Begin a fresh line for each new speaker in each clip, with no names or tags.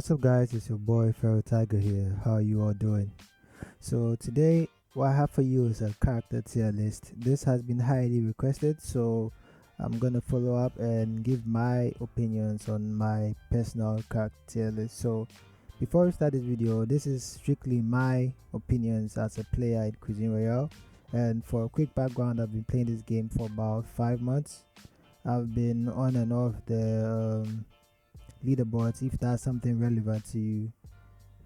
What's up guys, it's your boy Pharaoh Tyga here. How are you all doing? So today what I have for you is a character tier list. This has been highly requested, so I'm gonna follow up and give my opinions on my personal character tier list. So before we start this video, this is strictly my opinions as a player in Cuisine Royale. And for a quick background, I've been playing this game for about 5 months. I've been on and off the leaderboards, if that's something relevant to you.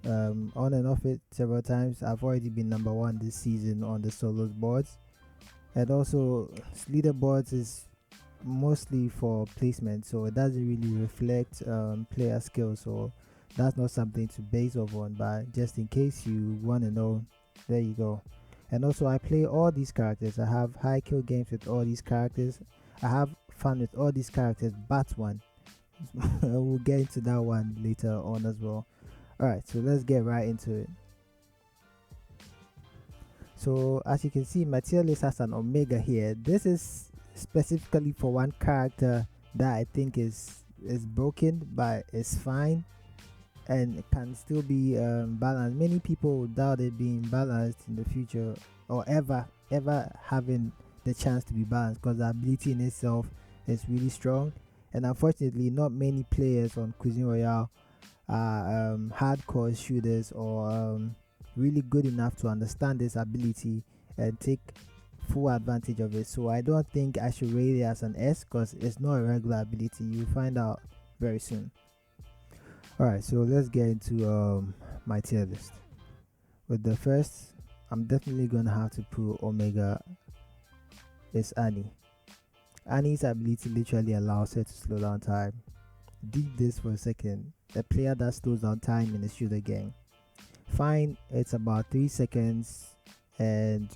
On and off it several times. I've already been number 1 this season on the solos boards, and also leaderboards is mostly for placement, so it doesn't really reflect player skills, so that's not something to base off on, but just in case you want to know, there you go. And also I play all these characters. I have high kill games with all these characters. I have fun with all these characters but one. We'll get into that one later on as well. Alright, so let's get right into it. So as you can see, my tier list has an omega here. This is specifically for one character that I think is broken, but it's fine and it can still be balanced. Many people doubt it being balanced in the future, or ever having the chance to be balanced, because the ability in itself is really strong. And unfortunately, not many players on Cuisine Royale are hardcore shooters or really good enough to understand this ability and take full advantage of it. So I don't think I should rate it as an S, because it's not a regular ability. You'll find out very soon. Alright, so let's get into my tier list. With the first, I'm definitely gonna have to put omega, is Annie. Annie's ability literally allows her to slow down time. Deep this for a second. A player that slows down time in a shooter game. Fine, it's about 3 seconds and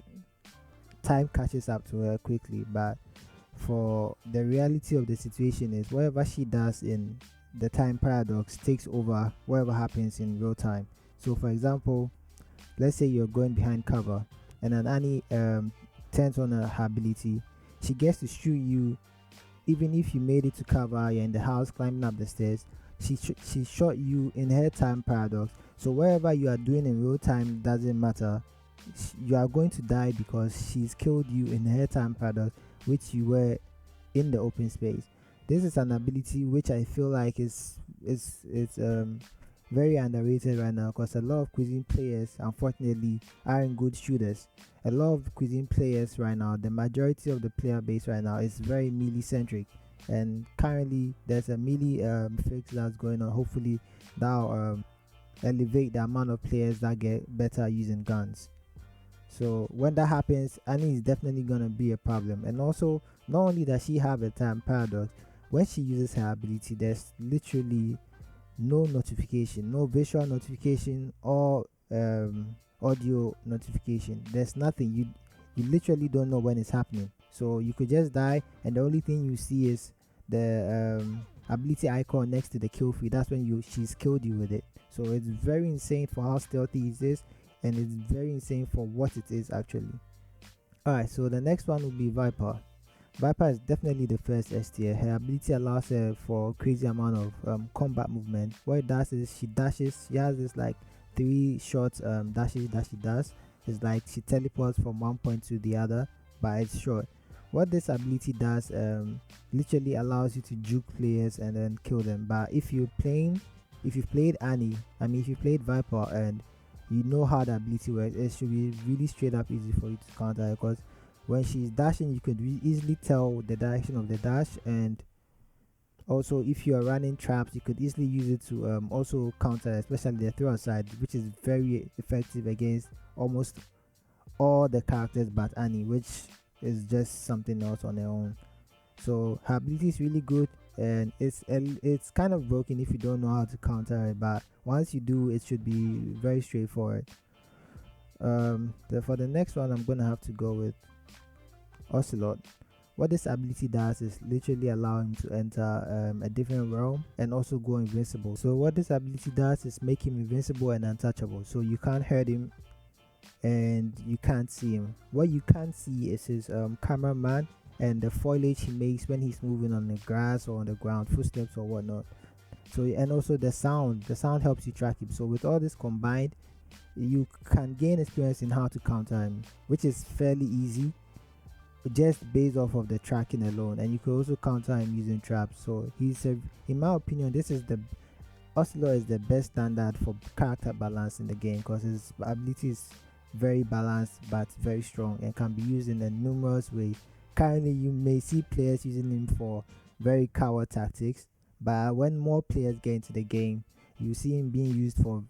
time catches up to her quickly, but for the reality of the situation is whatever she does in the time paradox takes over whatever happens in real time. So for example, let's say you're going behind cover and then Annie turns on her ability. She gets to shoot you even if you made it to cover, you're in the house climbing up the stairs. She shot you in her time paradox. So wherever you are doing in real time doesn't matter. You are going to die because she's killed you in her time paradox, which you were in the open space. This is an ability which I feel like is very underrated right now, because a lot of Cuisine players unfortunately aren't good shooters. A lot of Cuisine players right now, the majority of the player base right now is very melee centric, and currently there's a melee fix that's going on. Hopefully that'll elevate the amount of players that get better using guns. So when that happens, Annie is definitely gonna be a problem. And also, not only does she have a time paradox, when she uses her ability, there's literally no notification, no visual notification or audio notification. There's nothing. You literally don't know when it's happening, so you could just die and the only thing you see is the ability icon next to the kill feed. That's when she's killed you with it. So it's very insane for how stealthy it is, and it's very insane for what it is actually. Alright, so the next one will be Viper. Viper is definitely the first S tier. Her ability allows her for crazy amount of combat movement. What it does is she dashes. She has this like 3 short dashes that she does. It's like she teleports from one point to the other, but it's short. What this ability does literally allows you to juke players and then kill them. But if you've played Annie, if you played Viper and you know how the ability works, it should be really straight up easy for you to counter, because when she's dashing, you could easily tell the direction of the dash, and also if you are running traps, you could easily use it to also counter, especially the throw side, which is very effective against almost all the characters but Annie, which is just something else on their own. So her ability is really good, and it's kind of broken if you don't know how to counter it, but once you do, it should be very straightforward. For the next one, I'm gonna have to go with Ocelot. What this ability does is literally allow him to enter a different realm and also go invincible. So what this ability does is make him invincible and untouchable, so you can't hurt him and you can't see him. What you can't see is his cameraman and the foliage he makes when he's moving on the grass or on the ground, footsteps or whatnot. So, and also the sound helps you track him. So with all this combined, you can gain experience in how to counter him, which is fairly easy just based off of the tracking alone. And you can also counter him using traps. So in my opinion, Ocelot is the best standard for character balance in the game, because his ability is very balanced but very strong and can be used in a numerous ways. Currently, you may see players using him for very coward tactics, but when more players get into the game, you see him being used for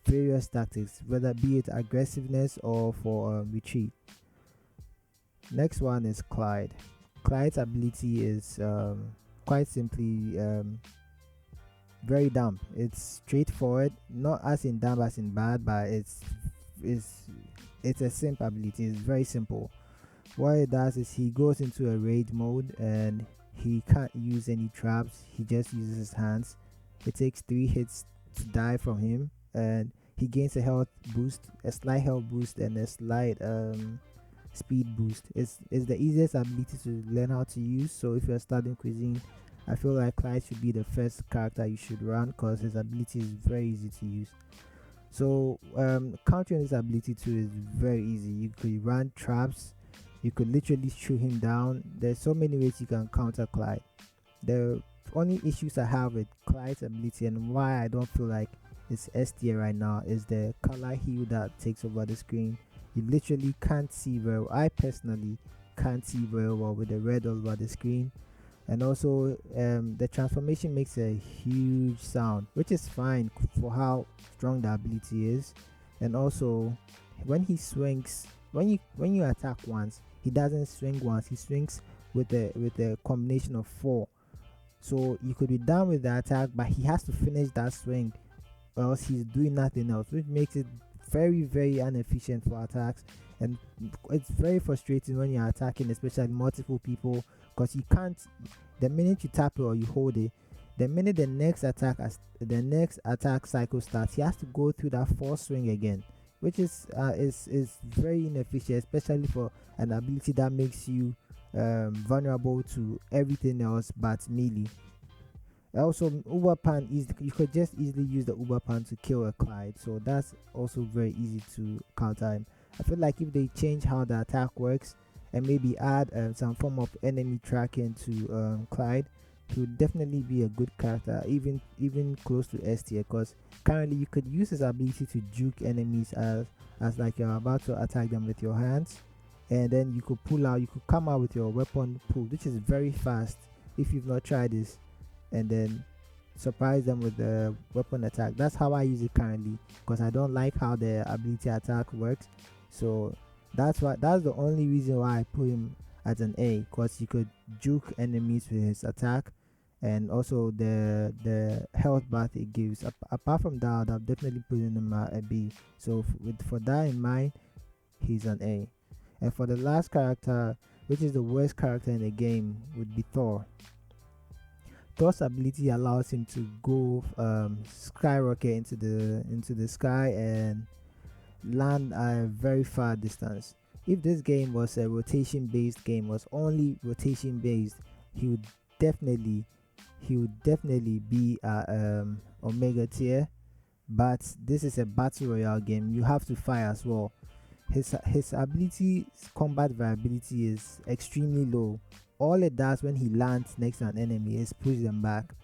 various tactics, whether be it aggressiveness or for retreat. Next one is Clyde. Clyde's ability is quite simply very dumb. It's straightforward, not as in dumb as in bad, but it's a simple ability. It's very simple. What it does is he goes into a rage mode and he can't use any traps. He just uses his hands. It takes 3 hits to die from him, and he gains a health boost, a slight health boost, and a slight speed boost. It's the easiest ability to learn how to use. So if you're starting cuisine, I feel like Clyde should be the first character you should run, because his ability is very easy to use. So countering this ability too is very easy. You could run traps, you could literally shoot him down. There's so many ways you can counter Clyde. The only issues I have with Clyde's ability, and why I don't feel like it's S tier right now, is the color hue that takes over the screen. You literally can't see very well. I personally can't see very well with the red all over the screen. And also the transformation makes a huge sound, which is fine for how strong the ability is. And also when he swings, when you attack once, he doesn't swing once, he swings with a combination of 4. So you could be done with the attack, but he has to finish that swing, or else he's doing nothing else, which makes it very, very inefficient for attacks. And it's very frustrating when you're attacking, especially multiple people, because you can't, the minute you tap it or you hold it, the minute the next attack cycle starts, he has to go through that 4 swing again, which is very inefficient, especially for an ability that makes you vulnerable to everything else but melee. Also, Uber Pan you could just easily use the Uber Pan to kill a Clyde, so that's also very easy to counter him. I feel like if they change how the attack works and maybe add some form of enemy tracking to Clyde, he would definitely be a good character, even close to S tier, because currently you could use his ability to juke enemies as like you're about to attack them with your hands, and then you could come out with your weapon pull, which is very fast if you've not tried this, and then surprise them with the weapon attack. That's how I use it currently, because I don't like how the ability attack works. So that's the only reason why I put him as an A, because you could juke enemies with his attack, and also the health bath it gives. Apart from that, I've definitely put him a B. So for that in mind, he's an A. And for the last character, which is the worst character in the game, would be Thor. Thor's ability allows him to go skyrocket into the sky and land a very far distance. If this game was a rotation based game, was only rotation based, he would definitely be a Omega tier. But this is a battle royale game, you have to fight as well. His ability combat variability is extremely low. All it does when he lands next to an enemy is push them back.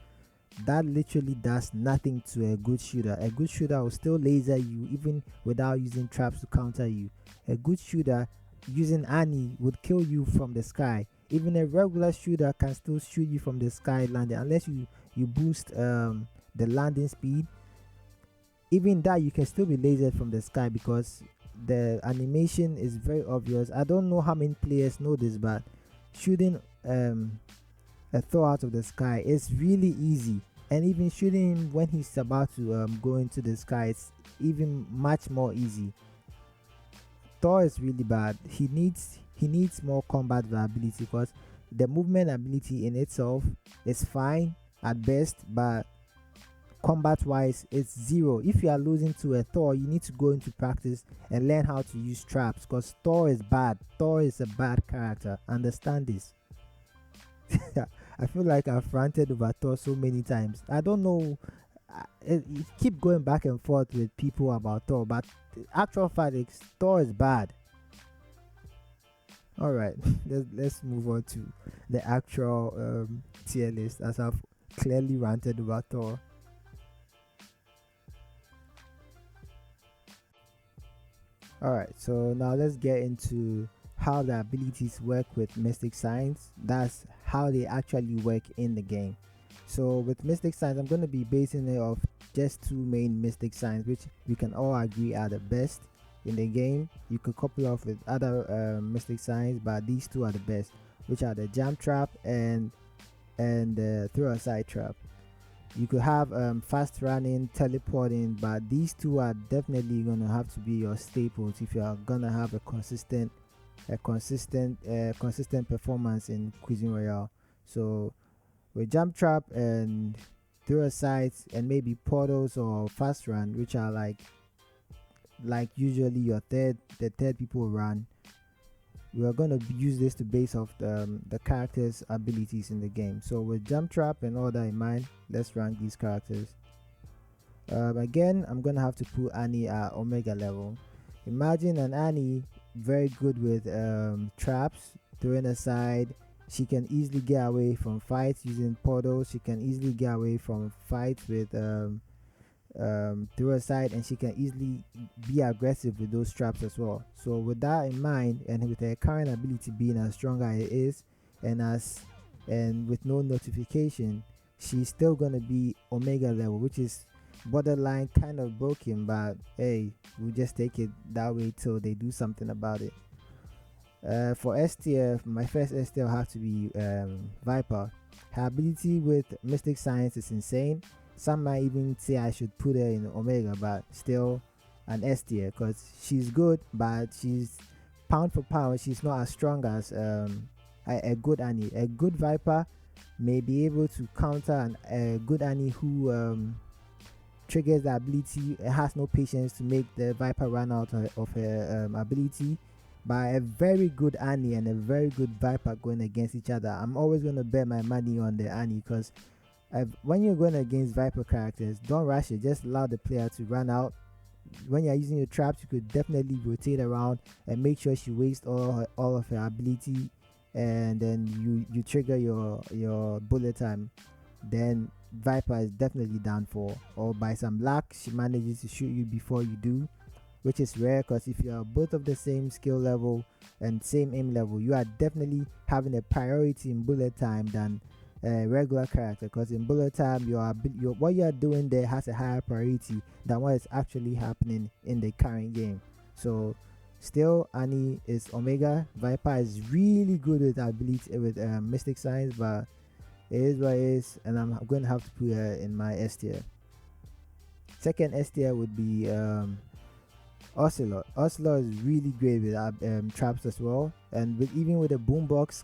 That literally does nothing to a good shooter. A good shooter will still laser you even without using traps to counter you. A good shooter using Annie would kill you from the sky. Even a regular shooter can still shoot you from the sky landing, unless you boost the landing speed. Even that, you can still be lasered from the sky because the animation is very obvious. I don't know how many players know this, but shooting a Thor out of the sky is really easy, and even shooting him when he's about to go into the sky is even much more easy. Thor is really bad. He needs more combat variability, because the movement ability in itself is fine at best, but combat wise it's 0. If you are losing to a Thor, you need to go into practice and learn how to use traps, because Thor is bad. Thor is a bad character, understand this. I feel like I've ranted over Thor so many times. I don't know. It keep going back and forth with people about Thor, but the actual fact is Thor is bad. All right, let's move on to the actual tier list, as I've clearly ranted about Thor. All right, so now let's get into how the abilities work with Mystic Signs. That's how they actually work in the game. So with Mystic Signs, I'm going to be basing it off just two main Mystic Signs, which we can all agree are the best in the game. You could couple off with other Mystic Signs, but these two are the best, which are the Jump Trap and the Throw Aside Trap. You could have fast running, teleporting, but these two are definitely gonna have to be your staples if you are gonna have a consistent performance in Cuisine Royale. So with Jump Trap and Throw Aside and maybe portals or fast run, which are like usually the third people run, we are going to use this to base off the characters' abilities in the game. So with Jump Trap and all that in mind, let's rank these characters. Again, I'm going to have to put Annie at Omega level. Imagine an Annie very good with traps, throwing aside. She can easily get away from fights using portals. She can easily get away from fights with throw aside, and she can easily be aggressive with those traps as well. So with that in mind, and with her current ability being as strong as it is, and with no notification, she's still gonna be Omega level, which is borderline kind of broken, but hey, we'll just take it that way till they do something about it. For S tier, my first S tier will have to be Viper. Her ability with Mystic Science is insane. Some might even say I should put her in Omega, but still an S tier because she's good, but she's pound for pound, she's not as strong as a good Annie. A good Viper may be able to counter a good Annie who triggers the ability, has no patience to make the Viper run out of her ability. By a very good Annie and a very good Viper going against each other, I'm always going to bet my money on the Annie because when you're going against Viper characters, don't rush it. Just allow the player to run out. When you're using your traps, you could definitely rotate around and make sure she wastes all of her ability, and then you trigger your bullet time. Then Viper is definitely down for, or by some luck she manages to shoot you before you do, which is rare because if you are both of the same skill level and same aim level, you are definitely having a priority in bullet time than a regular character, because in bullet time what you are doing there has a higher priority than what is actually happening in the current game. So still, Annie is Omega. Viper is really good with ability with Mystic Science, but it is what it is, and I'm going to have to put her in my S tier. Second S tier would be Ocelot. Ocelot is really great with traps as well, and even with the boombox,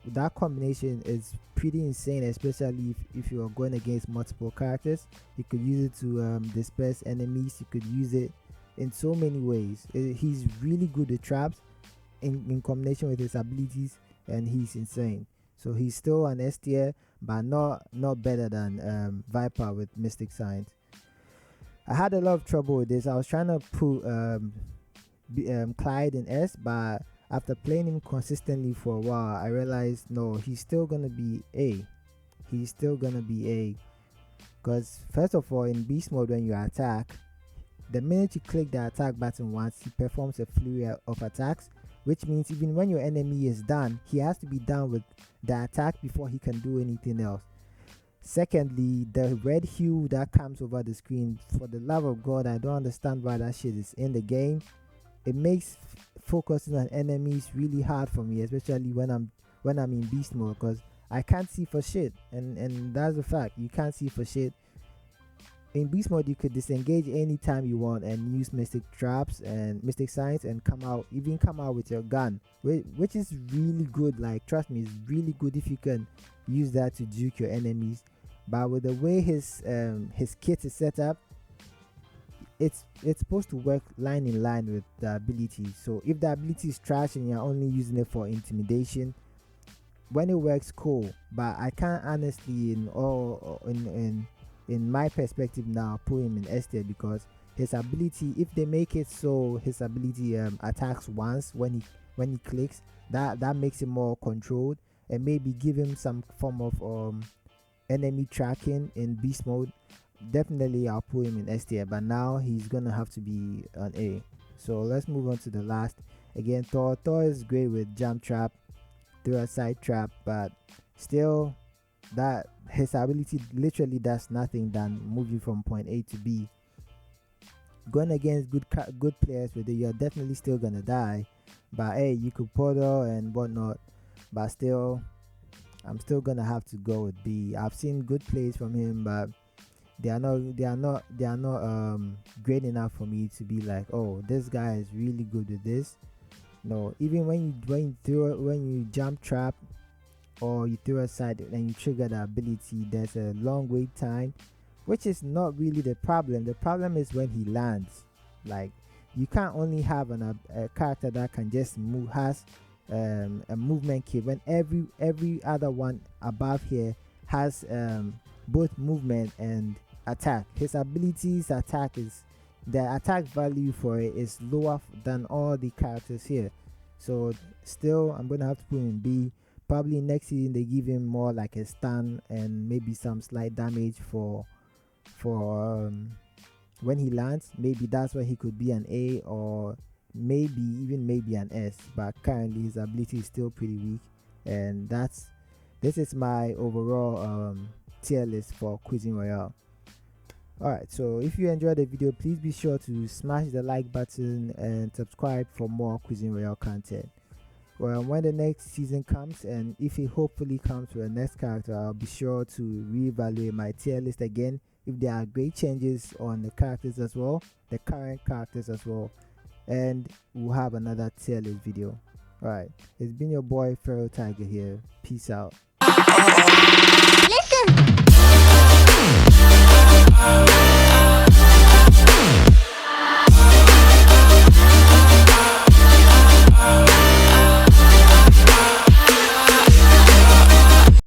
that combination is pretty insane, especially if you are going against multiple characters. You could use it to disperse enemies. You could use it in so many ways. He's really good with traps in combination with his abilities, and he's insane. So he's still an S tier, but not better than Viper with Mystic Science. I had a lot of trouble with this. I was trying to put Clyde in S, but after playing him consistently for a while, I realized no, he's still gonna be A. He's still gonna be A, because first of all, in beast mode, when you attack, the minute you click the attack button once, he performs a flurry of attacks, which means even when your enemy is done, he has to be done with the attack before he can do anything else. Secondly, the red hue that comes over the screen, for the love of God, I don't understand why that shit is in the game. It makes focusing on enemies really hard for me, especially when I'm in beast mode, because I can't see for shit, and that's the fact. You can't see for shit. In beast mode, you could disengage anytime you want and use mystic traps and mystic signs and come out with your gun, which is really good. Like, trust me, it's really good if you can use that to juke your enemies. But with the way his kit is set up, it's supposed to work line in line with the ability. So if the ability is trash and you're only using it for intimidation, when it works, cool. But I can't honestly, in my perspective now, put him in S tier because his ability, if they make it so his ability attacks once when he clicks, that makes it more controlled, and maybe give him some form of enemy tracking in beast mode. Definitely I'll put him in S tier, but now he's gonna have to be an A. So let's move on to the last. Again, Thor is great with jump trap, through a side trap, but still that his ability literally does nothing than moving from point A to B. Going against good players with it, you're definitely still gonna die, but hey, you could portal and whatnot, but still I'm still gonna have to go with B. I've seen good plays from him, but they are not great enough for me to be like, oh, this guy is really good with this. No, even when you jump trap or you throw a side and you trigger the ability, there's a long wait time, which is not really the problem. The problem is when he lands. Like, you can't only have a character that can just move, has a movement kit, when every other one above here has both movement and attack. His abilities attack is, the attack value for it is lower than all the characters here. So still I'm gonna have to put him in B. Probably next season they give him more like a stun and maybe some slight damage for when he lands. Maybe that's why he could be an A, or maybe an S. But currently his ability is still pretty weak, and this is my overall tier list for Cuisine Royale. Alright, so if you enjoyed the video, please be sure to smash the like button and subscribe for more Cuisine Royale content. Well, when the next season comes, and if it hopefully comes with a next character, I'll be sure to reevaluate my tier list again if there are great changes on the characters as well, the current characters as well, and we'll have another tier list video. Alright, it's been your boy Pharaoh Tyga here. Peace out.
Listen.